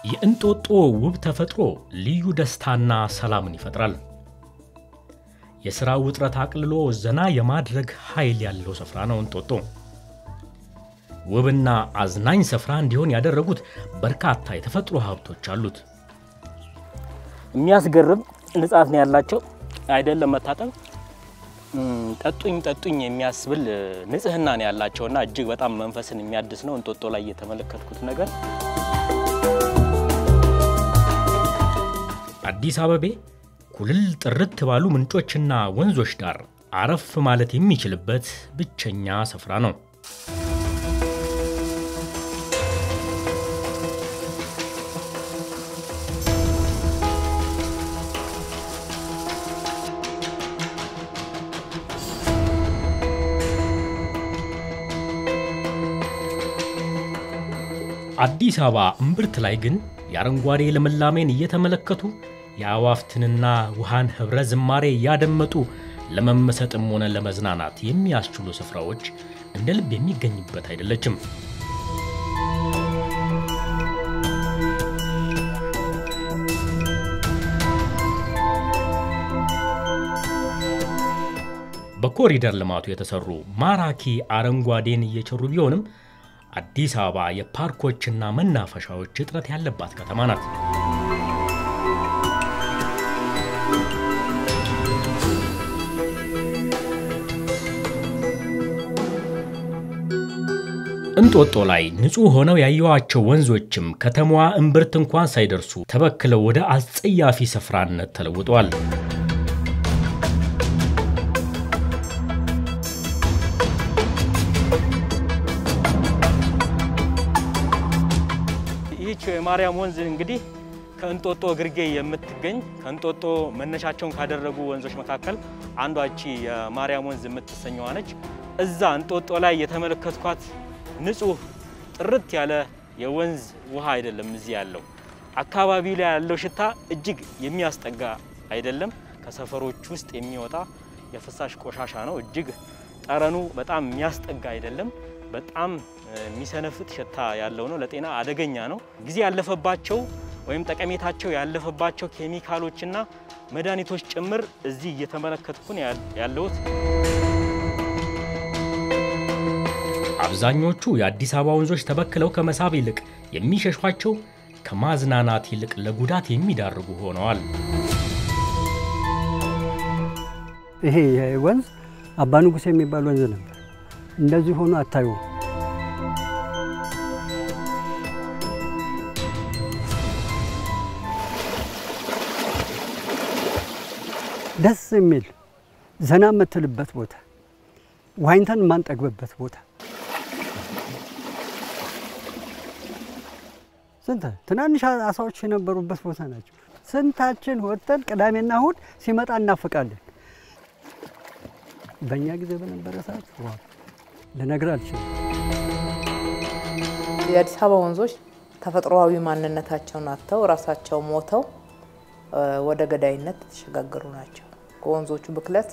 የእንጦጦ ውብ ተፈጥሮ ልዩ ደስታና ሰላምን ይፈጥራል። የሥራው ውጥረት አቅልሎ ዘና የማድረግ ኃይል ያለው ስፍራ ነው እንጦጦ። ውብና አዝናኝ ስፍራ እንዲሆን ያደረጉት በርካታ የተፈጥሮ ሀብቶች አሉት። የሚያስገርም ንጻት ነው ያላቸው አይደለም መታጠብ ጠጡኝ የሚያስብል ንጽህና ነው ያላቸውና እጅግ በጣም መንፈስን የሚያድስ ነው እንጦጦ ላይ የተመለከትኩት ነገር። አዲስ አበባ ኩልል ጥርት ባሉ ምንጮችና ወንዞች ዳር አረፍ ማለት የሚችልበት ብቸኛ ስፍራ ነው። አዲስ አበባ እምብርት ላይ ግን ያረንጓዴ ለመላሜን እየተመለከቱ ያዋፍትንና ውሃን ህብረ ዝማሬ ያደመጡ ለመመሰጥም ሆነ ለመዝናናት የሚያስችሉ ስፍራዎች እንደ ልብ የሚገኙበት አይደለችም። በኮሪደር ልማቱ የተሰሩ ማራኪ አረንጓዴን እየቸሩ ቢሆንም አዲስ አበባ የፓርኮችና መናፈሻዎች እጥረት ያለባት ከተማ ናት። እንጦጦ ላይ ንጹህ ሆነው ያዩዋቸው ወንዞችም ከተማዋ እምብርት እንኳን ሳይደርሱ ተበክለው ወደ አስጸያፊ ስፍራነት ተለውጠዋል። ይህች የማርያም ወንዝ እንግዲህ ከእንጦጦ ግርጌ የምትገኝ ከእንጦጦ መነሻቸውን ካደረጉ ወንዞች መካከል አንዷ እቺ የማርያም ወንዝ የምትሰኘው ነች። እዛ እንጦጦ ላይ የተመለከትኳት ንጹህ ጥርት ያለ የወንዝ ውሃ አይደለም እዚህ ያለው አካባቢው ላይ ያለው ሽታ እጅግ የሚያስጠጋ አይደለም። ከሰፈሮች ውስጥ የሚወጣ የፍሳሽ ቆሻሻ ነው። እጅግ ጠረኑ በጣም የሚያስጠጋ አይደለም። በጣም የሚሰነፍጥ ሽታ ያለው ነው። ለጤና አደገኛ ነው። ጊዜ ያለፈባቸው ወይም ጠቀሜታቸው ያለፈባቸው ኬሚካሎችና መድኃኒቶች ጭምር እዚህ እየተመለከትኩ ነው ያለሁት። አብዛኞቹ የአዲስ አበባ ወንዞች ተበክለው ከመሳብ ይልቅ የሚሸሿቸው ከማዝናናት ይልቅ ለጉዳት የሚዳርጉ ሆነዋል። ይሄ ወንዝ አባ ንጉስ የሚባል ወንዝ ነበር። እንደዚህ ሆኖ አታዩ። ደስ የሚል ዘና የምትልበት ቦታ፣ ዋይንተን ማንጠግበበት ቦታ ስንት ትናንሽ አሳዎች የነበሩበት ቦታ ናቸው። ስንታችን ወጥተን ቅዳሜና እሁድ ሲመጣ እናፈቃለን። በእኛ ጊዜ በነበረ ሰዓት ልነግር አልችልም። የአዲስ አበባ ወንዞች ተፈጥሯዊ ማንነታቸውን አጥተው ራሳቸው ሞተው ወደ ገዳይነት ተሸጋገሩ ናቸው። ከወንዞቹ ብክለት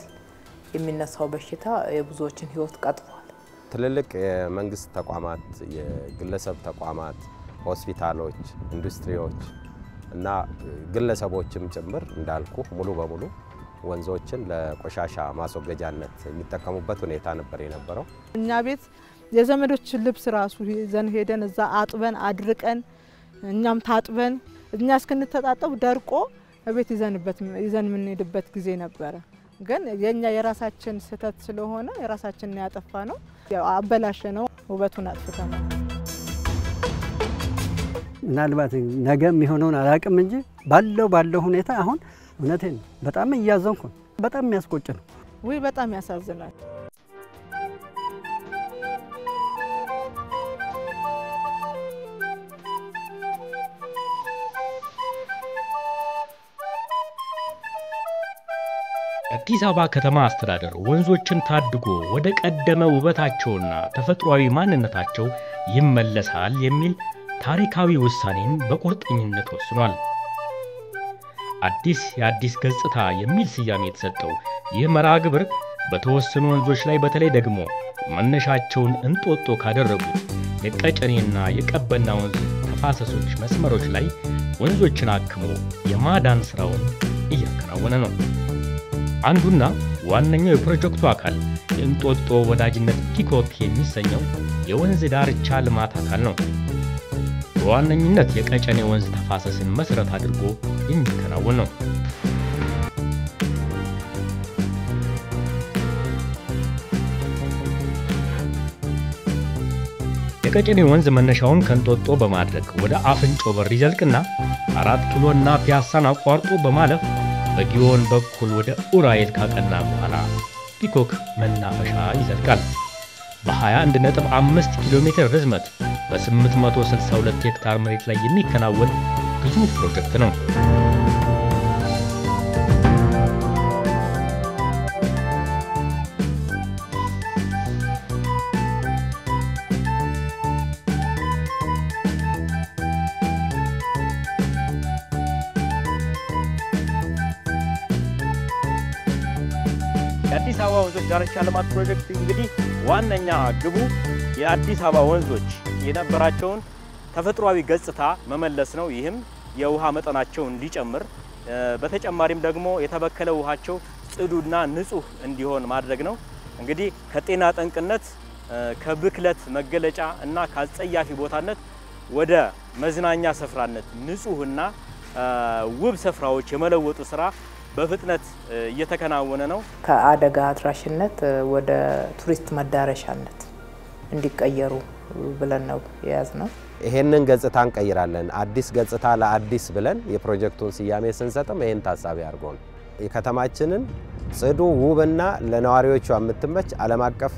የሚነሳው በሽታ የብዙዎችን ህይወት ቀጥፏል። ትልልቅ የመንግስት ተቋማት፣ የግለሰብ ተቋማት፣ ሆስፒታሎች፣ ኢንዱስትሪዎች እና ግለሰቦችም ጭምር እንዳልኩ ሙሉ በሙሉ ወንዞችን ለቆሻሻ ማስወገጃነት የሚጠቀሙበት ሁኔታ ነበር የነበረው። እኛ ቤት የዘመዶች ልብስ ራሱ ይዘን ሄደን እዛ አጥበን አድርቀን እኛም ታጥበን እኛ እስክንተጣጣው ደርቆ ቤት ይዘን የምንሄድበት ጊዜ ነበር። ግን የኛ የራሳችን ስህተት ስለሆነ የራሳችንን ያጠፋ ነው አበላሽ ነው ውበቱን አጥፍተናል። ምናልባት ነገ የሚሆነውን አላቅም እንጂ ባለው ሁኔታ አሁን እውነቴን በጣም እያዘንኩ በጣም የሚያስቆጭ ነው። ወይ በጣም ያሳዝናል። የአዲስ አበባ ከተማ አስተዳደር ወንዞችን ታድጎ ወደ ቀደመ ውበታቸውና ተፈጥሯዊ ማንነታቸው ይመለሳል የሚል ታሪካዊ ውሳኔን በቁርጠኝነት ወስኗል። የአዲስ ገጽታ የሚል ስያሜ የተሰጠው ይህ መርሃ ግብር በተወሰኑ ወንዞች ላይ በተለይ ደግሞ መነሻቸውን እንጦጦ ካደረጉት የቀጨኔና የቀበና ወንዝ ተፋሰሶች መስመሮች ላይ ወንዞችን አክሞ የማዳን ስራውን እያከናወነ ነው። አንዱና ዋነኛው የፕሮጀክቱ አካል የእንጦጦ ወዳጅነት ፒኮክ የሚሰኘው የወንዝ ዳርቻ ልማት አካል ነው። በዋነኝነት የቀጨኔ ወንዝ ተፋሰስን መሰረት አድርጎ የሚከናወን ነው። የቀጨኔ ወንዝ መነሻውን ከእንጦጦ በማድረግ ወደ አፍንጮ በር ይዘልቅና 4 ኪሎና ፒያሳን አቋርጦ በማለፍ በጊዮን በኩል ወደ ኡራኤል ካቀና በኋላ ፒኮክ መናፈሻ ይዘልቃል። በ21.5 ኪሎ ሜትር ርዝመት በ862 ሄክታር መሬት ላይ የሚከናወን ግዙፍ ፕሮጀክት ነው። የአዲስ አበባ ወንዞች ዳርቻ ልማት ፕሮጀክት እንግዲህ ዋነኛ ግቡ የአዲስ አበባ ወንዞች የነበራቸውን ተፈጥሯዊ ገጽታ መመለስ ነው። ይህም የውሃ መጠናቸው እንዲጨምር በተጨማሪም ደግሞ የተበከለ ውሃቸው ጽዱና ንጹህ እንዲሆን ማድረግ ነው። እንግዲህ ከጤና ጠንቅነት ከብክለት መገለጫ እና ከአጸያፊ ቦታነት ወደ መዝናኛ ስፍራነት ንጹህና ውብ ስፍራዎች የመለወጡ ስራ በፍጥነት እየተከናወነ ነው። ከአደጋ አድራሽነት ወደ ቱሪስት መዳረሻነት እንዲቀየሩ ብለን ነው የያዝነው። ይሄንን ገጽታ እንቀይራለን። አዲስ ገጽታ ለአዲስ ብለን የፕሮጀክቱን ስያሜ ስንሰጥም ይሄን ታሳቢ አድርጎ ነው። የከተማችንን ጽዱ ውብና ለነዋሪዎቿ የምትመች ዓለም አቀፍ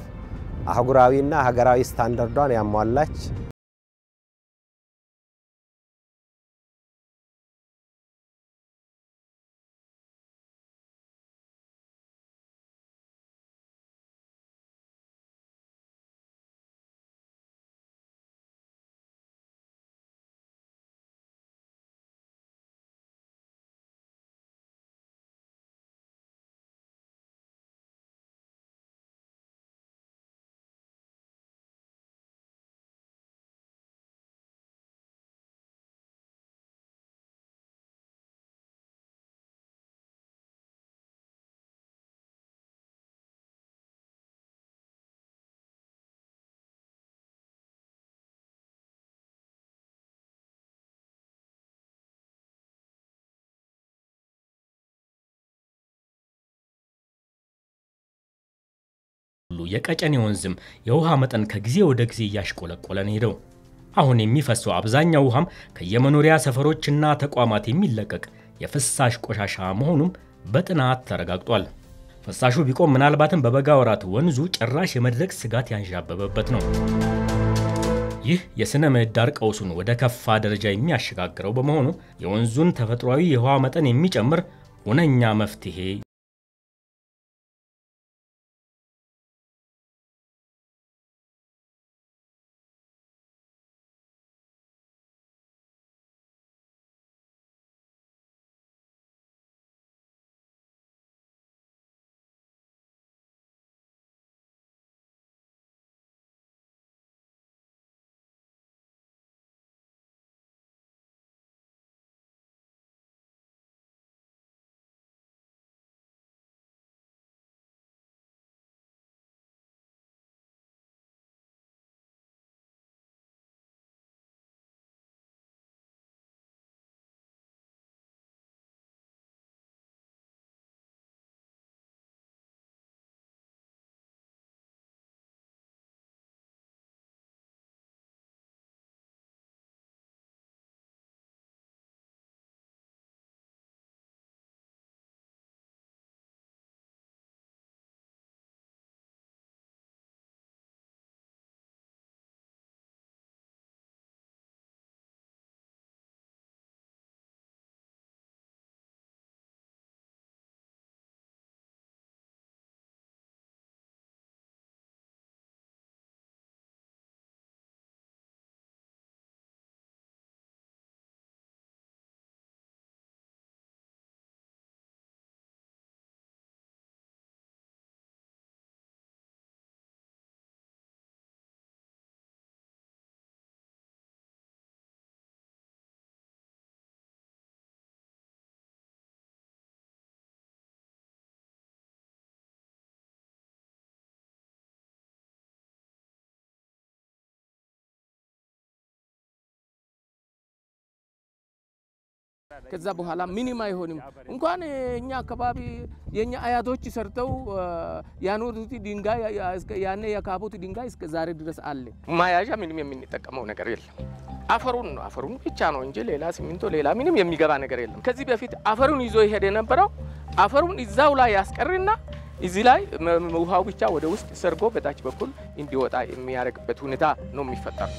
አህጉራዊና ሀገራዊ ስታንዳርዷን ያሟላች የቀጨኔ ወንዝም የውሃ መጠን ከጊዜ ወደ ጊዜ እያሽቆለቆለ ነው። አሁን የሚፈሰው አብዛኛው ውሃም ከየመኖሪያ ሰፈሮችና ተቋማት የሚለቀቅ የፍሳሽ ቆሻሻ መሆኑም በጥናት ተረጋግጧል። ፍሳሹ ቢቆም ምናልባትም በበጋ ወራት ወንዙ ጭራሽ የመድረቅ ስጋት ያንዣበበበት ነው። ይህ የስነ ምህዳር ቀውሱን ወደ ከፋ ደረጃ የሚያሸጋግረው በመሆኑ የወንዙን ተፈጥሯዊ የውሃ መጠን የሚጨምር ሁነኛ መፍትሄ ከዛ በኋላ ምንም አይሆንም እንኳን እኛ አካባቢ የኛ አያቶች ሰርተው ያኖሩት ድንጋይ ያኔ ያካቡት ድንጋይ እስከ ዛሬ ድረስ አለ ማያዣ ምንም የምንጠቀመው ነገር የለም አፈሩን ብቻ ነው እንጂ ሌላ ሲሚንቶ ሌላ ምንም የሚገባ ነገር የለም ከዚህ በፊት አፈሩን ይዞ ይሄድ የነበረው አፈሩን እዛው ላይ ያስቀርና እዚህ ላይ ውሃው ብቻ ወደ ውስጥ ሰርጎ በታች በኩል እንዲወጣ የሚያደርግበት ሁኔታ ነው የሚፈጠረው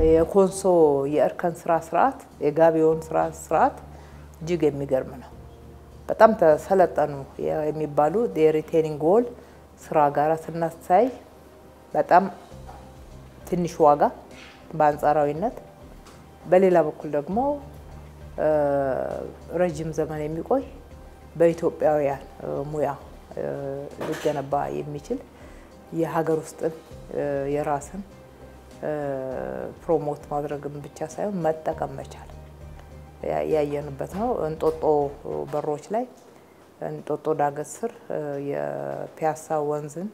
የኮንሶ የእርከን ስራ ስርዓት የጋቢውን ስራ ስርዓት እጅግ የሚገርም ነው በጣም ተሰለጠኑ የሚባሉ የሪቴኒንግ ወል ስራ ጋር ስናሳይ በጣም ትንሽ ዋጋ በአንጻራዊነት በሌላ በኩል ደግሞ ረጅም ዘመን የሚቆይ በኢትዮጵያውያን ሙያ ሊገነባ የሚችል የሀገር ውስጥ የራስን ፕሮሞት ማድረግም ብቻ ሳይሆን መጠቀም መቻል ያየንበት ነው እንጦጦ በሮች ላይ እንጦጦ ዳገት ስር የፒያሳ ወንዝን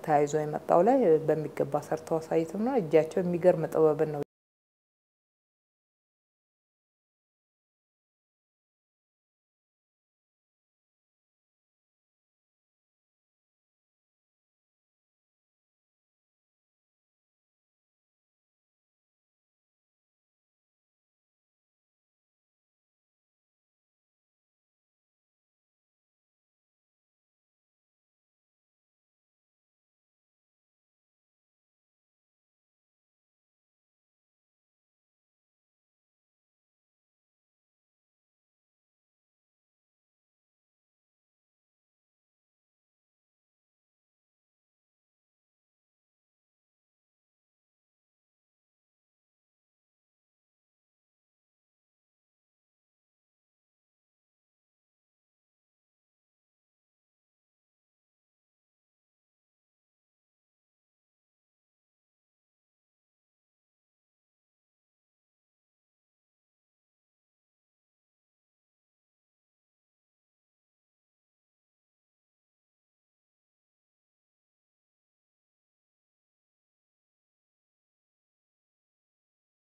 ታይዞ የመጣው ላይ በሚገባ ሰርተው አሳይተውና እጃቸው የሚገርም ጥበብ ነው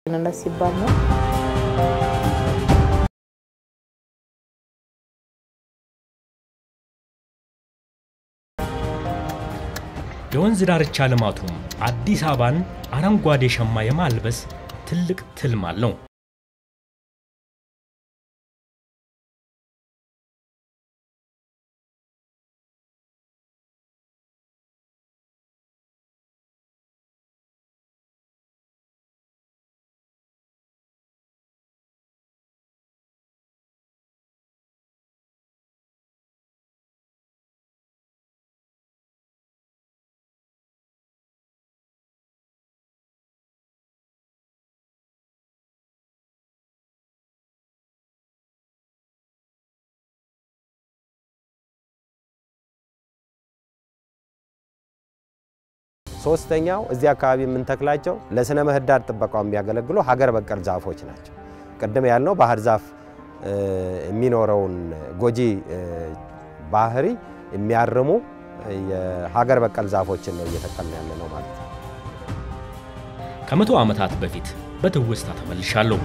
እነሱ ሲባል ነው የወንዝ ዳርቻ ልማቱም አዲስ አበባን አረንጓዴ ሸማ የማልበስ ትልቅ ትልም አለው ሶስተኛው እዚህ አካባቢ የምንተክላቸው ለስነ ምህዳር ጥበቃው የሚያገለግሉ ሀገር በቀል ዛፎች ናቸው ቀደም ያልነው ባህር ዛፍ የሚኖረውን ጎጂ ባህሪ የሚያርሙ የሀገር በቀል ዛፎችን ነው እየተከልን ያለነው ማለት ነው ከመቶ ዓመታት በፊት በትውስታ ተመልሻለሁ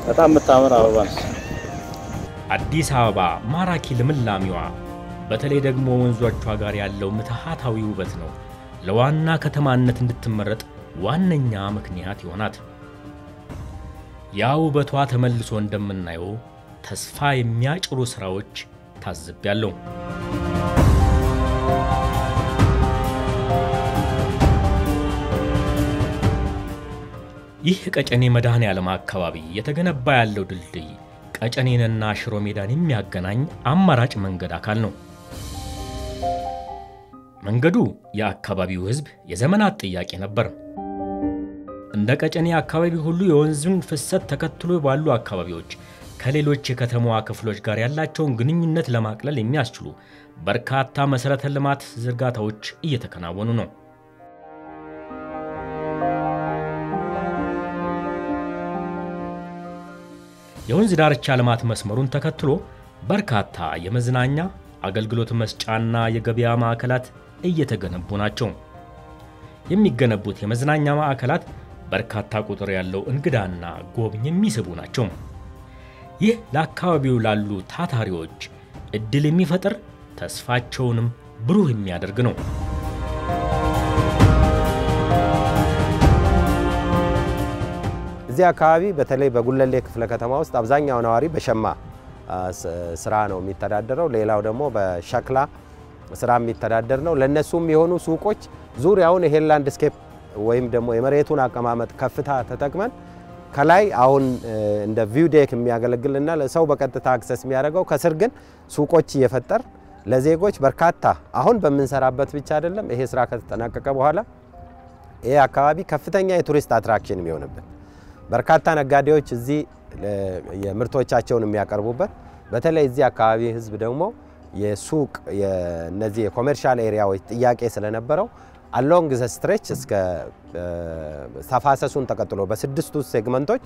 በጣም መታመር አበባ አዲስ አበባ ማራኪ ልምላሚዋ በተለይ ደግሞ ወንዞቿ ጋር ያለው ምትሃታዊ ውበት ነው ለዋና ከተማነት እንድትመረጥ ዋነኛ ምክንያት ይሆናት ያ ውበቷ ተመልሶ እንደምናየው ተስፋ የሚያጭሩ ስራዎች ታዝብያለሁ ይህ ቀጨኔ መድኃኔ ዓለም አካባቢ የተገነባ ያለው ድልድይ ቀጨኔንና ሽሮ ሜዳን የሚያገናኝ አማራጭ መንገድ አካል ነው መንገዱ የአካባቢው ህዝብ የዘመናት ጥያቄ ነበር እንደ ቀጨኔ አካባቢ ሁሉ የወንዙን ፍሰት ተከትሎ ባሉ አካባቢዎች ከሌሎች የከተማዋ ክፍሎች ጋር ያላቸውን ግንኙነት ለማቅለል የሚያስችሉ በርካታ መሰረተ ልማት ዝርጋታዎች እየተከናወኑ ነው የወንዝ ዳርቻ ልማት መስመሩን ተከትሎ በርካታ የመዝናኛ አገልግሎት መስጫና የገበያ ማዕከላት እየተገነቡ ናቸው። የሚገነቡት የመዝናኛ ማዕከላት በርካታ ቁጥር ያለው እንግዳና ጎብኝ የሚስቡ ናቸው። ይህ ለአካባቢው ላሉ ታታሪዎች እድል የሚፈጥር ተስፋቸውንም ብሩህ የሚያደርግ ነው። እዚህ አካባቢ በተለይ በጉለሌ ክፍለ ከተማ ውስጥ አብዛኛው ነዋሪ በሸማ ስራ ነው የሚተዳደረው። ሌላው ደግሞ በሸክላ ስራ የሚተዳደር ነው። ለነሱም የሆኑ ሱቆች ዙሪያውን ይሄ ላንድስኬፕ ወይም ደግሞ የመሬቱን አቀማመጥ ከፍታ ተጠቅመን ከላይ አሁን እንደ ቪው ዴክ የሚያገለግልና ለሰው በቀጥታ አክሰስ የሚያደርገው ከስር ግን ሱቆች እየፈጠር ለዜጎች በርካታ አሁን በመንሰራበት ብቻ አይደለም ይሄ ስራ ከተጠናቀቀ በኋላ ይሄ አካባቢ ከፍተኛ የቱሪስት አትራክሽን የሚሆንበት በርካታ ነጋዴዎች እዚህ የምርቶቻቸውን የሚያቀርቡበት በተለይ እዚህ አካባቢ ህዝብ ደግሞ የሱቅ የነዚህ የኮመርሻል ኤሪያዎች ጥያቄ ስለነበረው along the stretch እስከ ተፋሰሱን ተቀጥሎ በስድስቱ ሴግመንቶች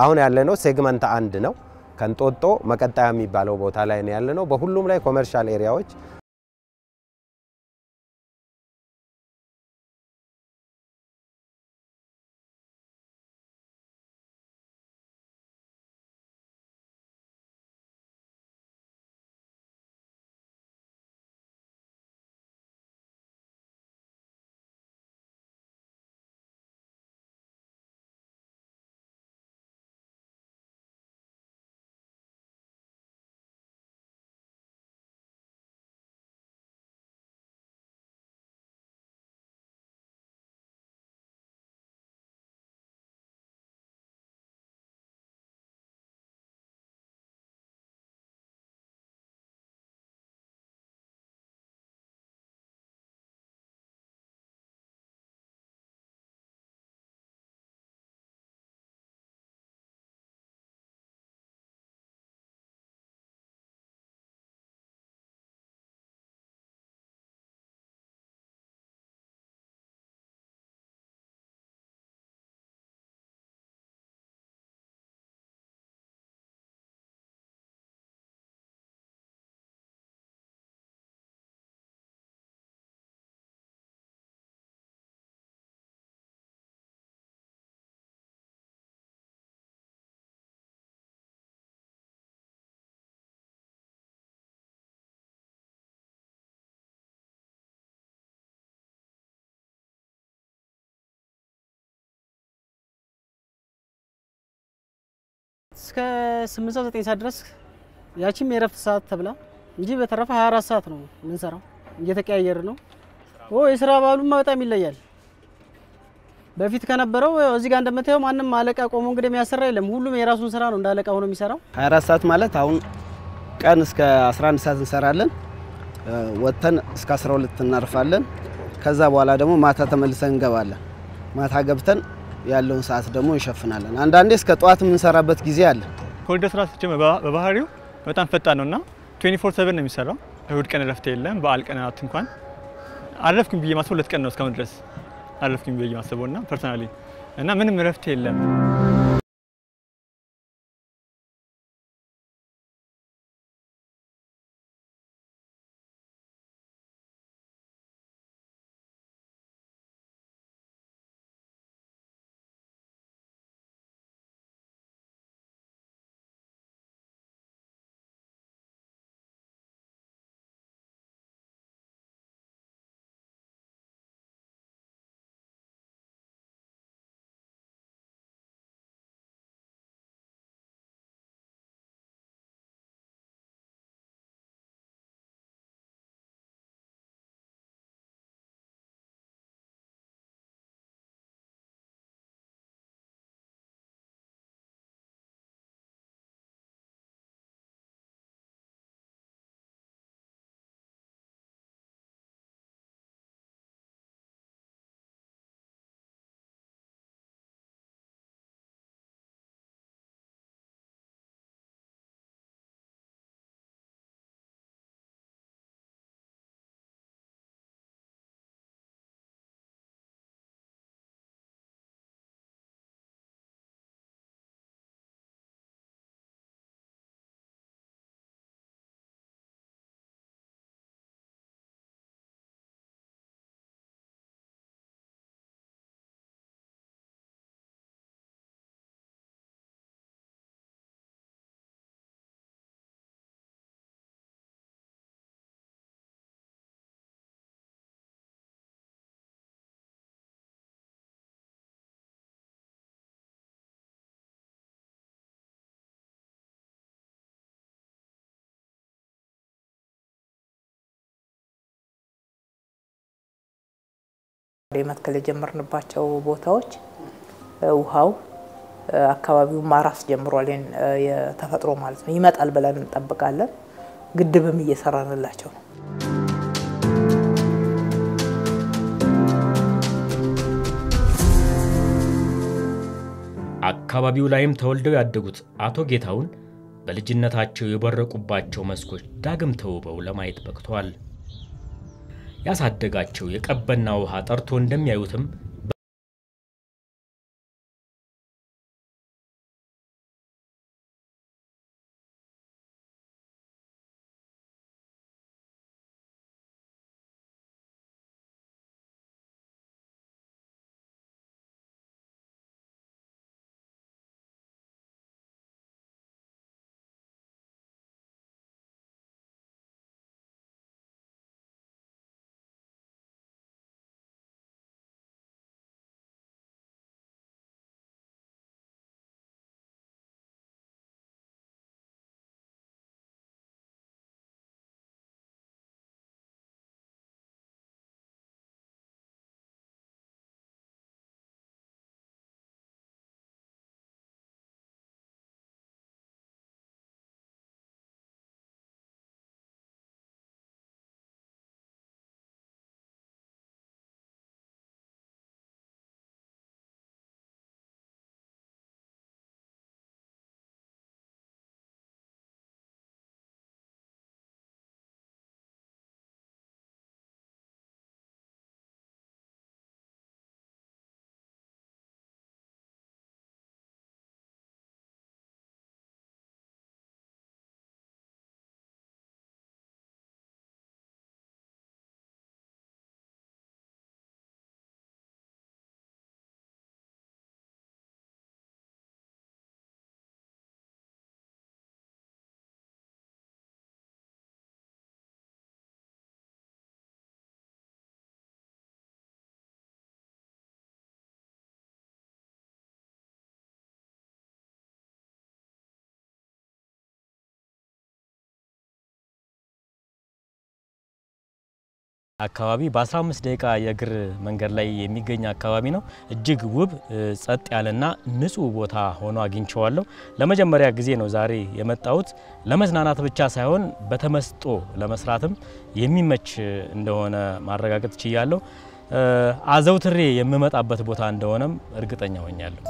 አሁን ያለነው ሴግመንት 1 ነው። ከንጦጦ መቀጣያ የሚባለው ቦታ ላይ ነው ያለነው። በሁሉም ላይ ኮመርሻል ኤሪያዎች እስከ 8-9 ሰዓት ድረስ ያቺም የረፍት ሰዓት ተብላ እንጂ በተረፈ 24 ሰዓት ነው የምንሰራው። እየተቀያየረ ነው። የስራ ባሉማ በጣም ይለያል። በፊት ከነበረው እዚህ ጋር እንደምታየው ማንም አለቃ ቆሞ እንግዲህ የሚያሰራ የለም። ሁሉም የራሱን ስራ ነው እንዳለቃ ሆኖ የሚሰራው። 24 ሰዓት ማለት አሁን ቀን እስከ 11 ሰዓት እንሰራለን። ወጥተን እስከ 12 እናርፋለን። ከዛ በኋላ ደግሞ ማታ ተመልሰን እንገባለን። ማታ ገብተን ያለውን ሰዓት ደግሞ እንሸፍናለን። አንዳንዴ እስከ ጧት የምንሰራበት ጊዜ አለ። ኮሪደር ስራ ሲጀመር በባህሪው በጣም ፈጣን ነውና 24/7 ነው የሚሰራው። እሁድ ቀን እረፍት የለም። በዓል ቀናት እንኳን አረፍኩኝ ብዬ ማስበው 2 ቀን ነው እስካሁን ድረስ አረፍኩኝ ብዬ ማስበውና ፐርሰናሊ እና ምንም እረፍት የለም። መትከል የጀመርንባቸው ቦታዎች ውሃው አካባቢው ማራስ ጀምሯል። የተፈጥሮ ማለት ነው ይመጣል ብለን እንጠብቃለን። ግድብም እየሰራንላቸው ነው። አካባቢው ላይም ተወልደው ያደጉት አቶ ጌታውን በልጅነታቸው የበረቁባቸው መስኮች ዳግም ተውበው ለማየት በቅተዋል። ያሳደጋቸው የቀበና ውሃ ጠርቶ እንደሚያዩትም አካባቢ በ15 ደቂቃ የእግር መንገድ ላይ የሚገኝ አካባቢ ነው። እጅግ ውብ ጸጥ ያለና ንጹህ ቦታ ሆኖ አግኝቼዋለሁ። ለመጀመሪያ ጊዜ ነው ዛሬ የመጣሁት። ለመዝናናት ብቻ ሳይሆን በተመስጦ ለመስራትም የሚመች እንደሆነ ማረጋገጥ ችያለሁ። አዘውትሬ የምመጣበት ቦታ እንደሆነም እርግጠኛ ሆኛለሁ።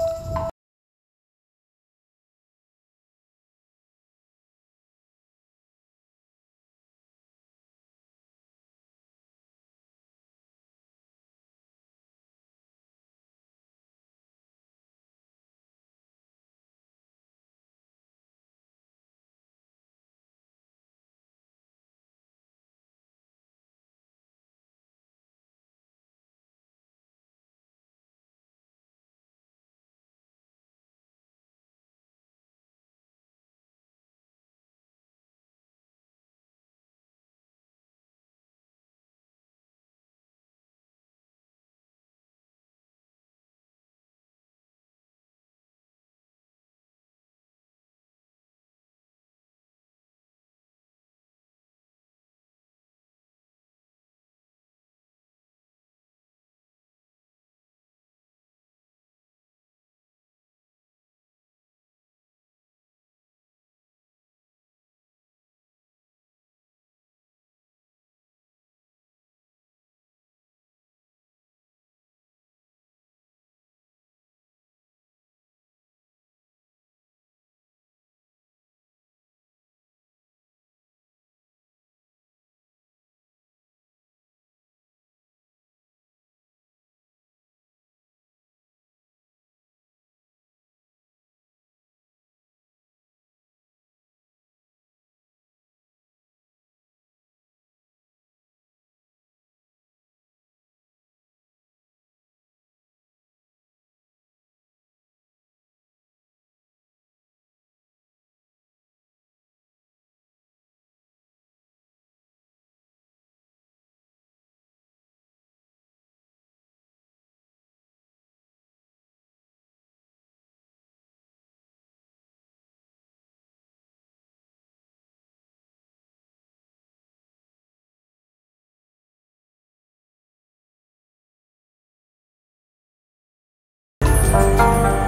ነው።